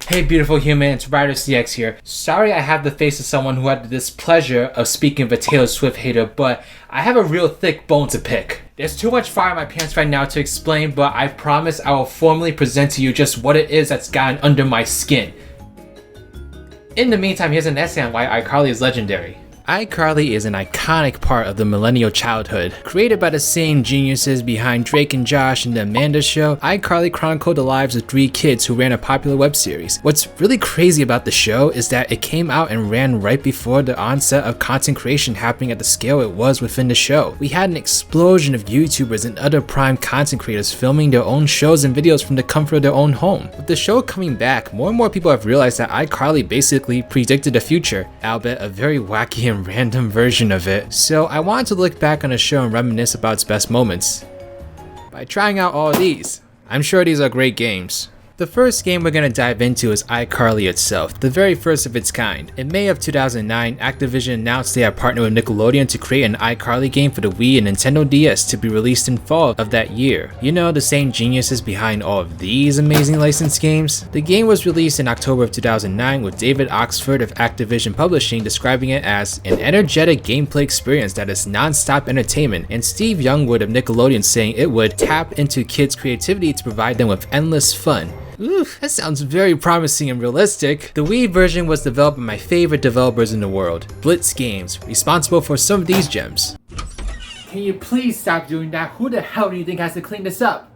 Hey beautiful human, it's RidersDX here. Sorry I have the face of someone who had the displeasure of speaking of a Taylor Swift hater, but I have a real thick bone to pick. There's too much fire in my pants right now to explain, but I promise I will formally present to you just what it is that's gotten under my skin. In the meantime, here's an essay on why iCarly is legendary. iCarly is an iconic part of the millennial childhood. Created by the same geniuses behind Drake and Josh and The Amanda Show, iCarly chronicled the lives of 3 kids who ran a popular web series. What's really crazy about the show is that it came out and ran right before the onset of content creation happening at the scale it was within the show. We had an explosion of YouTubers and other prime content creators filming their own shows and videos from the comfort of their own home. With the show coming back, more and more people have realized that iCarly basically predicted the future, albeit a very wacky and random version of it. So I wanted to look back on the show and reminisce about its best moments by trying out all of these. I'm sure these are great games. The first game we're going to dive into is iCarly itself, the very first of its kind. In May of 2009, Activision announced they had partnered with Nickelodeon to create an iCarly game for the Wii and Nintendo DS to be released in fall of that year. You know, the same geniuses behind all of these amazing licensed games? The game was released in October of 2009 with David Oxford of Activision Publishing describing it as an energetic gameplay experience that is non-stop entertainment, and Steve Youngwood of Nickelodeon saying it would tap into kids' creativity to provide them with endless fun. Ooh, that sounds very promising and realistic. The Wii version was developed by my favorite developers in the world, Blitz Games, responsible for some of these gems. Can you please stop doing that? Who the hell do you think has to clean this up?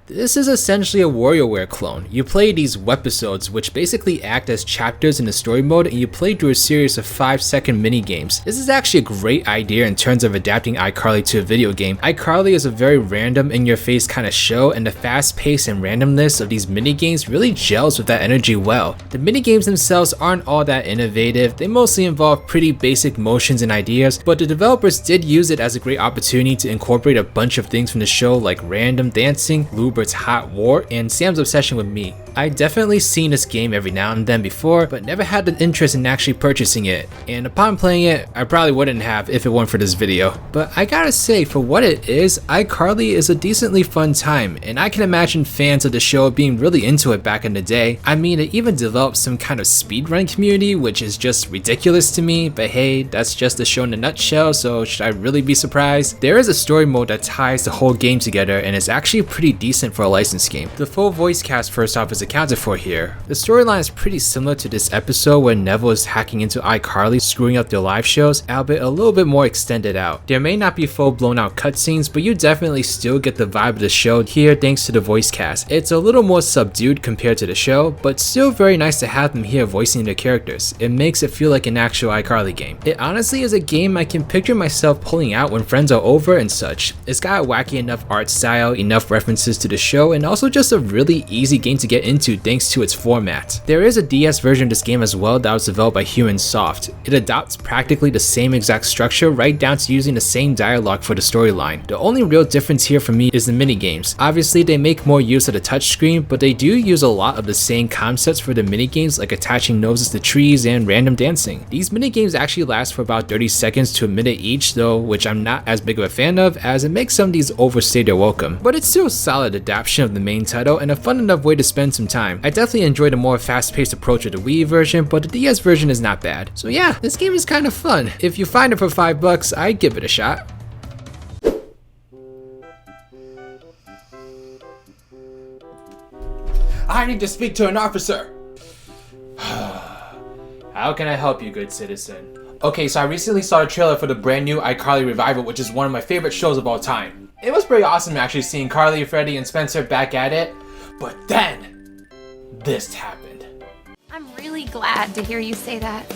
This is essentially a WarioWare clone. You play these webisodes, which basically act as chapters in the story mode, and you play through a series of 5-second mini-games. This is actually a great idea in terms of adapting iCarly to a video game. iCarly is a very random, in-your-face kind of show, and the fast pace and randomness of these mini-games really gels with that energy well. The mini-games themselves aren't all that innovative. They mostly involve pretty basic motions and ideas, but the developers did use it as a great opportunity to incorporate a bunch of things from the show like random dancing, Lubert's Hot War, and Sam's obsession with meat. I definitely seen this game every now and then before, but never had the interest in actually purchasing it, and upon playing it, I probably wouldn't have if it weren't for this video. But I gotta say, for what it is, iCarly is a decently fun time, and I can imagine fans of the show being really into it back in the day. I mean, it even developed some kind of speedrun community, which is just ridiculous to me, but hey, that's just the show in a nutshell, so should I really be surprised? There is a story mode that ties the whole game together, and it's actually pretty decent for a licensed game. The full voice cast first off is accounted for here. The storyline is pretty similar to this episode where Neville is hacking into iCarly, screwing up their live shows, albeit a little bit more extended out. There may not be full blown out cutscenes, but you definitely still get the vibe of the show here thanks to the voice cast. It's a little more subdued compared to the show, but still very nice to have them here voicing their characters. It makes it feel like an actual iCarly game. It honestly is a game I can picture myself pulling out when friends are over and such. It's got a wacky enough art style, enough references to the show, and also just a really easy game to get into thanks to its format. There is a DS version of this game as well that was developed by Human Soft. It adopts practically the same exact structure right down to using the same dialogue for the storyline. The only real difference here for me is the minigames. Obviously they make more use of the touchscreen, but they do use a lot of the same concepts for the minigames like attaching noses to trees and random dancing. These minigames actually last for about 30 seconds to a minute each though, which I'm not as big of a fan of as it makes some of these overstay their welcome. But it's still a solid adaptation of the main title and a fun enough way to spend some time. I definitely enjoyed a more fast-paced approach of the Wii version, but the DS version is not bad. So yeah, this game is kind of fun. If you find it for $5, I'd give it a shot. I need to speak to an officer. How can I help you, good citizen? Okay, so I recently saw a trailer for the brand new iCarly revival, which is one of my favorite shows of all time. It was pretty awesome actually seeing Carly, Freddy, and Spencer back at it, but then this happened. I'm really glad to hear you say that.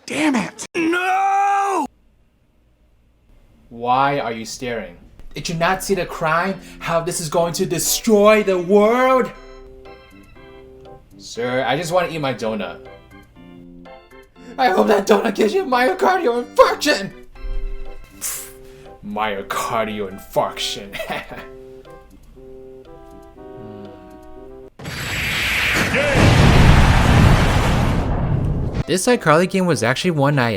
Damn it! No! Why are you staring? Did you not see the crime? How this is going to destroy the world? Sir, I just want to eat my donut. I hope that donut gives you myocardial infarction! Myocardial infarction. This iCarly game was actually one I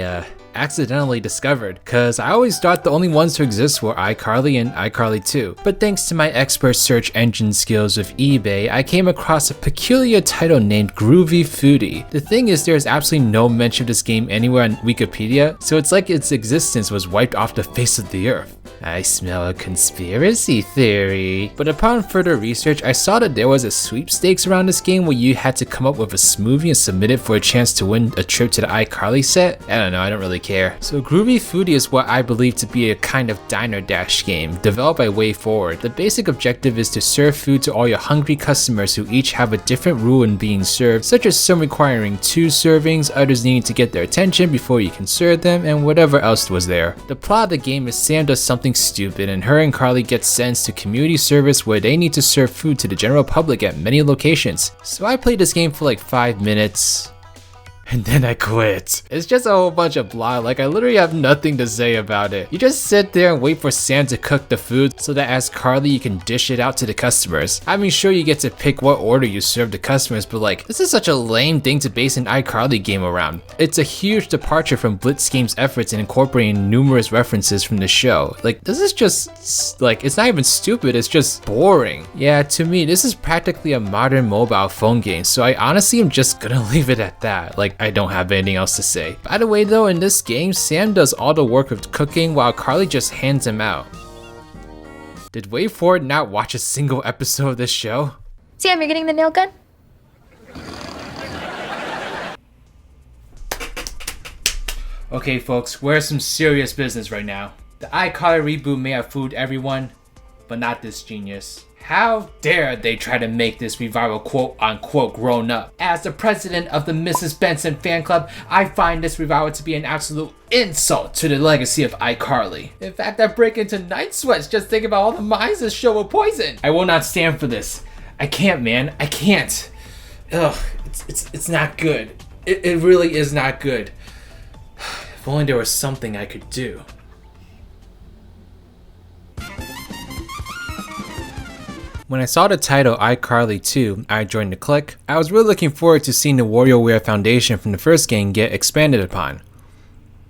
accidentally discovered, cause I always thought the only ones to exist were iCarly and iCarly 2. But thanks to my expert search engine skills with eBay, I came across a peculiar title named Groovy Foodie. The thing is, there's absolutely no mention of this game anywhere on Wikipedia, so it's like its existence was wiped off the face of the earth. I smell a conspiracy theory. But upon further research, I saw that there was a sweepstakes around this game where you had to come up with a smoothie and submit it for a chance to win a trip to the iCarly set. I don't know, I don't really care. So Groovy Foodie is what I believe to be a kind of diner dash game, developed by WayForward. The basic objective is to serve food to all your hungry customers who each have a different rule in being served, such as some requiring 2 servings, others needing to get their attention before you can serve them, and whatever else was there. The plot of the game is Sam does something stupid and her and Carly get sent to community service where they need to serve food to the general public at many locations. So I played this game for like 5 minutes. And then I quit. It's just a whole bunch of blah, like I literally have nothing to say about it. You just sit there and wait for Sam to cook the food so that as Carly you can dish it out to the customers. I mean, sure, you get to pick what order you serve the customers, but like, this is such a lame thing to base an iCarly game around. It's a huge departure from Blitz game's efforts in incorporating numerous references from the show. Like, this is just, like, it's not even stupid, it's just boring. Yeah, to me, this is practically a modern mobile phone game, so I honestly am just gonna leave it at that. Like, I don't have anything else to say. By the way though, in this game, Sam does all the work of cooking while Carly just hands him out. Did WayForward not watch a single episode of this show? Sam, you're getting the nail gun? Okay folks, we're some serious business right now. The iCarly reboot may have fooled everyone, but not this genius. How dare they try to make this revival quote-unquote grown up? As the president of the Mrs. Benson fan club, I find this revival to be an absolute insult to the legacy of iCarly. In fact, I break into night sweats just thinking about all the minds this show will poison. I will not stand for this. I can't, man. I can't. Ugh, it's not good. It really is not good. If only there was something I could do. When I saw the title iCarly 2, I joined the clique. I was really looking forward to seeing the WarioWare foundation from the first game get expanded upon.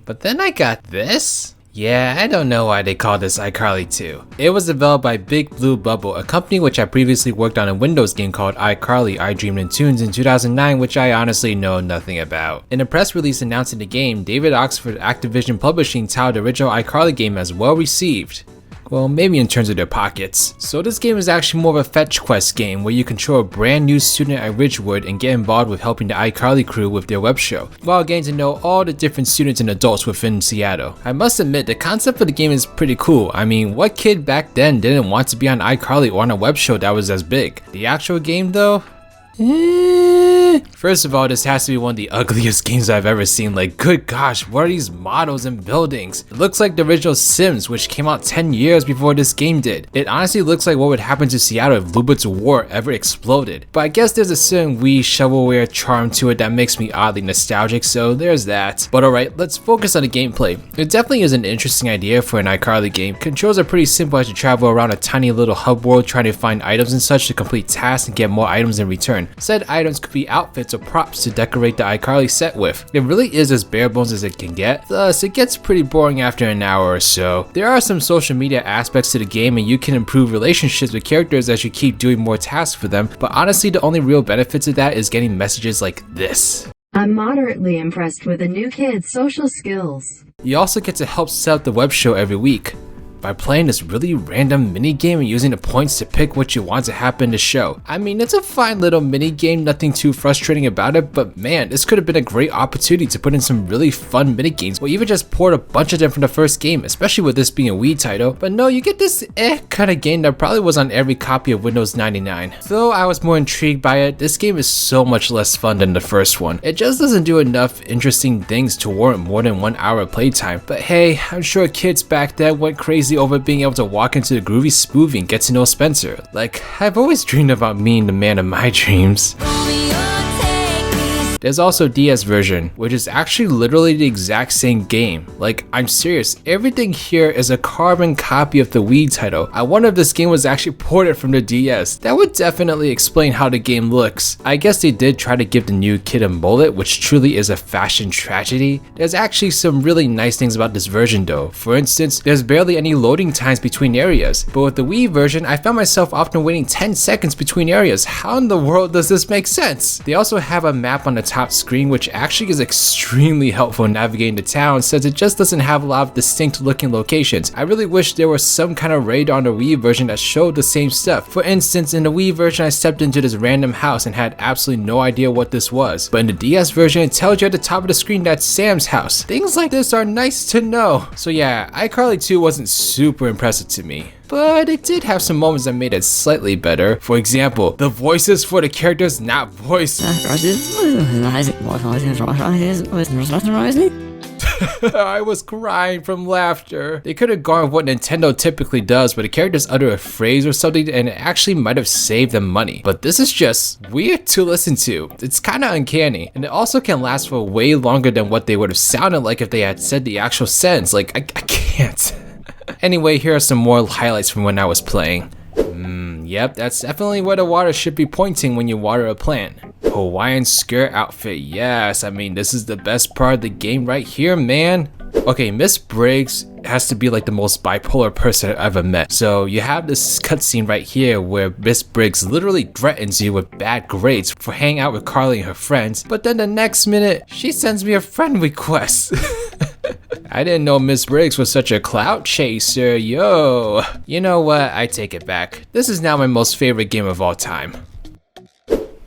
But then I got this? Yeah, I don't know why they called this iCarly 2. It was developed by Big Blue Bubble, a company which I previously worked on a Windows game called iCarly, I Dreamed in Tunes in 2009, which I honestly know nothing about. In a press release announcing the game, David Oxford Activision Publishing touted the original iCarly game as well received. Well, maybe in terms of their pockets. So this game is actually more of a fetch quest game where you control a brand new student at Ridgewood and get involved with helping the iCarly crew with their web show, while getting to know all the different students and adults within Seattle. I must admit, the concept for the game is pretty cool. I mean, what kid back then didn't want to be on iCarly or on a web show that was as big? The actual game though? First of all, this has to be one of the ugliest games I've ever seen. Like, good gosh, what are these models and buildings? It looks like the original Sims, which came out 10 years before this game did. It honestly looks like what would happen to Seattle if Lubert's War ever exploded. But I guess there's a certain Wii shovelware charm to it that makes me oddly nostalgic, so there's that. But alright, let's focus on the gameplay. It definitely is an interesting idea for an iCarly game. Controls are pretty simple as you travel around a tiny little hub world trying to find items and such to complete tasks and get more items in return. Said items could be outfits or props to decorate the iCarly set with. It really is as bare bones as it can get, thus it gets pretty boring after an hour or so. There are some social media aspects to the game and you can improve relationships with characters as you keep doing more tasks for them, but honestly the only real benefit to that is getting messages like this. I'm moderately impressed with the new kid's social skills. You also get to help set up the web show every week by playing this really random mini game and using the points to pick what you want to happen in the show. I mean, it's a fine little mini game, nothing too frustrating about it, but man, this could have been a great opportunity to put in some really fun mini games, or even just port a bunch of them from the first game, especially with this being a Wii title. But no, you get this kind of game that probably was on every copy of Windows 99. Though I was more intrigued by it, this game is so much less fun than the first one. It just doesn't do enough interesting things to warrant more than 1 hour playtime. But hey, I'm sure kids back then went crazy over being able to walk into the Groovy Spoovy and get to know Spencer. Like, I've always dreamed about being the man of my dreams. There's also DS version, which is actually literally the exact same game. Like, I'm serious, everything here is a carbon copy of the Wii title. I wonder if this game was actually ported from the DS. That would definitely explain how the game looks. I guess they did try to give the new kid a mullet, which truly is a fashion tragedy. There's actually some really nice things about this version though. For instance, there's barely any loading times between areas, but with the Wii version, I found myself often waiting 10 seconds between areas. How in the world does this make sense? They also have a map on the top screen, which actually is extremely helpful in navigating the town since it just doesn't have a lot of distinct looking locations. I really wish there was some kind of radar on the Wii version that showed the same stuff. For instance, in the Wii version, I stepped into this random house and had absolutely no idea what this was, but in the DS version, it tells you at the top of the screen that's Sam's house. Things like this are nice to know. So yeah, iCarly 2 wasn't super impressive to me, but it did have some moments that made it slightly better. For example, the voices for the characters not voiced. I was crying from laughter. They could have gone with what Nintendo typically does, where the characters utter a phrase or something and it actually might have saved them money. But this is just weird to listen to. It's kind of uncanny, and it also can last for way longer than what they would have sounded like if they had said the actual sentence. Like, I can't. Anyway, here are some more highlights from when I was playing. Yep, that's definitely where the water should be pointing when you water a plant. Hawaiian skirt outfit, yes, I mean, this is the best part of the game right here, man. Okay, Miss Briggs has to be like the most bipolar person I've ever met. So you have this cutscene right here where Miss Briggs literally threatens you with bad grades for hanging out with Carly and her friends, but then the next minute, she sends me a friend request. I didn't know Miss Briggs was such a clout chaser, yo. You know what, I take it back. This is now my most favorite game of all time.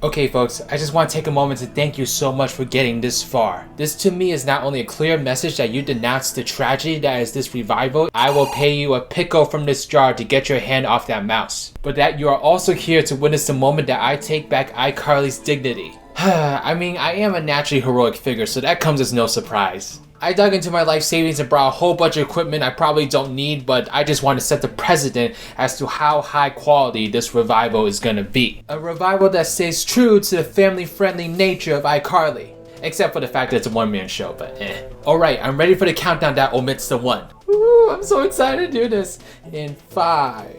Okay folks, I just want to take a moment to thank you so much for getting this far. This to me is not only a clear message that you denounce the tragedy that is this revival, I will pay you a pickle from this jar to get your hand off that mouse, but that you are also here to witness the moment that I take back iCarly's dignity. I mean, I am a naturally heroic figure, so that comes as no surprise. I dug into my life savings and brought a whole bunch of equipment I probably don't need, but I just want to set the precedent as to how high quality this revival is gonna be. A revival that stays true to the family-friendly nature of iCarly. Except for the fact that it's a one-man show, but eh. Alright, I'm ready for the countdown that omits the 1. Woo, I'm so excited to do this. In 5,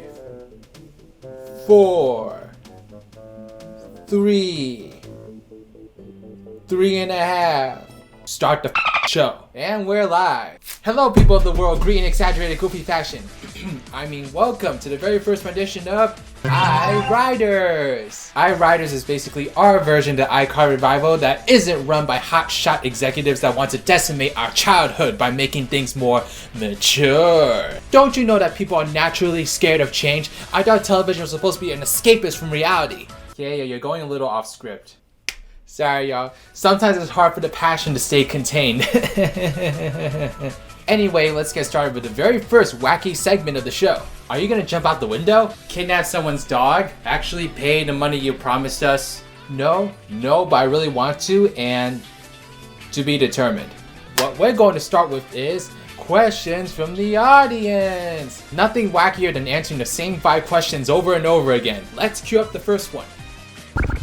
4, 3, 3.5. Start the show. And we're live. Hello people of the world, greet in exaggerated goofy fashion. I mean, welcome to the very first rendition of iWriters. iWriters is basically our version of the iCarly revival that isn't run by hotshot executives that want to decimate our childhood by making things more mature. Don't you know that people are naturally scared of change? I thought television was supposed to be an escapist from reality. Yeah, you're going a little off script. Sorry y'all, sometimes it's hard for the passion to stay contained. Anyway, let's get started with the very first wacky segment of the show. Are you gonna jump out the window? Kidnap someone's dog? Actually pay the money you promised us? No, but I really want to, and to be determined. What we're going to start with is questions from the audience. Nothing wackier than answering the same 5 questions over and over again. Let's cue up the first one.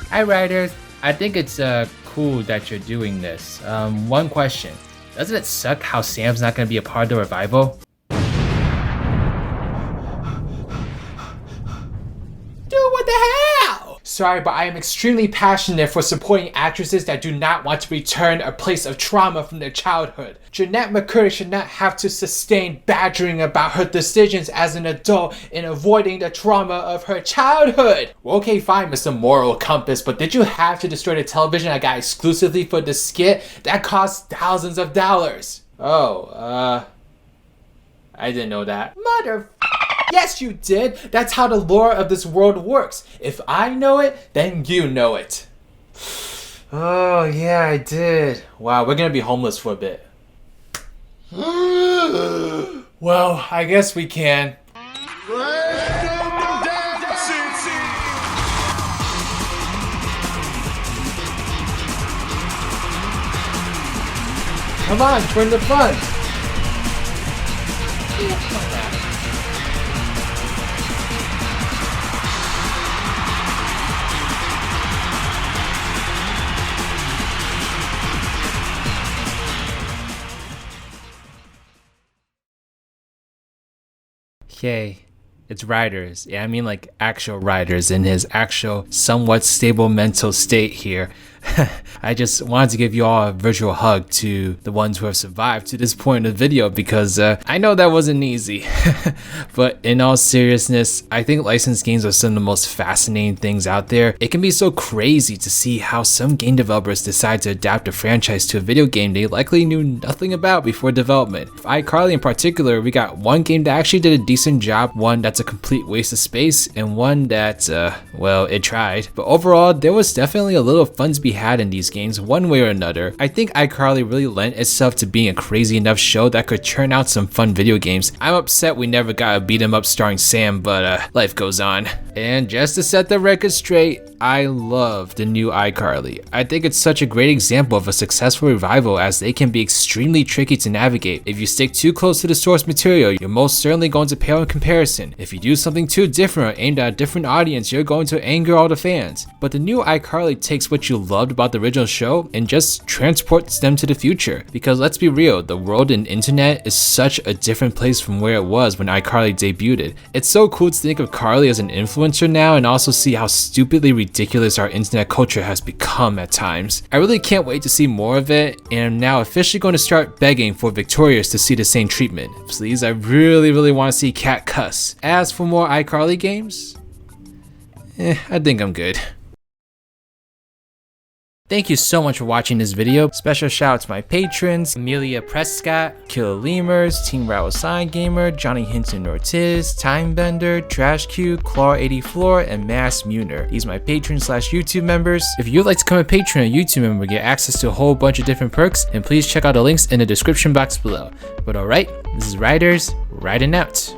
Hi writers. I think it's cool that you're doing this. One question. Doesn't it suck how Sam's not going to be a part of the revival? Dude, what the hell? Sorry, but I am extremely passionate for supporting actresses that do not want to return a place of trauma from their childhood. Jeanette McCurdy should not have to sustain badgering about her decisions as an adult in avoiding the trauma of her childhood. Well, okay, fine, Mr. Moral Compass, but did you have to destroy the television I got exclusively for this skit? That cost thousands of dollars. Oh, I didn't know that. Yes, you did. That's how the lore of this world works. If I know it, then you know it. Oh, yeah, I did. Wow, we're gonna be homeless for a bit. Well, I guess we can. Come on, join the fun. Yay. It's Riders. Yeah, I mean like actual Riders in his actual somewhat stable mental state here. I just wanted to give you all a virtual hug to the ones who have survived to this point in the video because I know that wasn't easy. But in all seriousness, I think licensed games are some of the most fascinating things out there. It can be so crazy to see how some game developers decide to adapt a franchise to a video game they likely knew nothing about before development. For iCarly in particular, we got one game that actually did a decent job, one that's a complete waste of space, and one that, well, it tried. But overall, there was definitely a little fun to be had in these games one way or another. I think iCarly really lent itself to being a crazy enough show that could churn out some fun video games. I'm upset we never got a beat 'em up starring Sam, but life goes on. And just to set the record straight, I love the new iCarly. I think it's such a great example of a successful revival as they can be extremely tricky to navigate. If you stick too close to the source material, you're most certainly going to pale in comparison. If you do something too different or aimed at a different audience, you're going to anger all the fans. But the new iCarly takes what you loved about the original show and just transports them to the future. Because let's be real, the world and internet is such a different place from where it was when iCarly debuted. It's so cool to think of Carly as an influencer now and also see how stupidly ridiculous our internet culture has become at times. I really can't wait to see more of it, and I'm now officially going to start begging for Victorious to see the same treatment. Please, I really want to see Cat cuss. As for more iCarly games, I think I'm good. Thank you so much for watching this video. Special shout out to my patrons, Amelia Prescott, Killer Lemurs, Team Rattle Sign Gamer, Johnny Hinton Ortiz, Timebender, Trash Q, Claw84, and Mass Muner. These are my patrons / YouTube members. If you'd like to become a patron or YouTube member and get access to a whole bunch of different perks, then please check out the links in the description box below. But alright, this is Riders, riding out.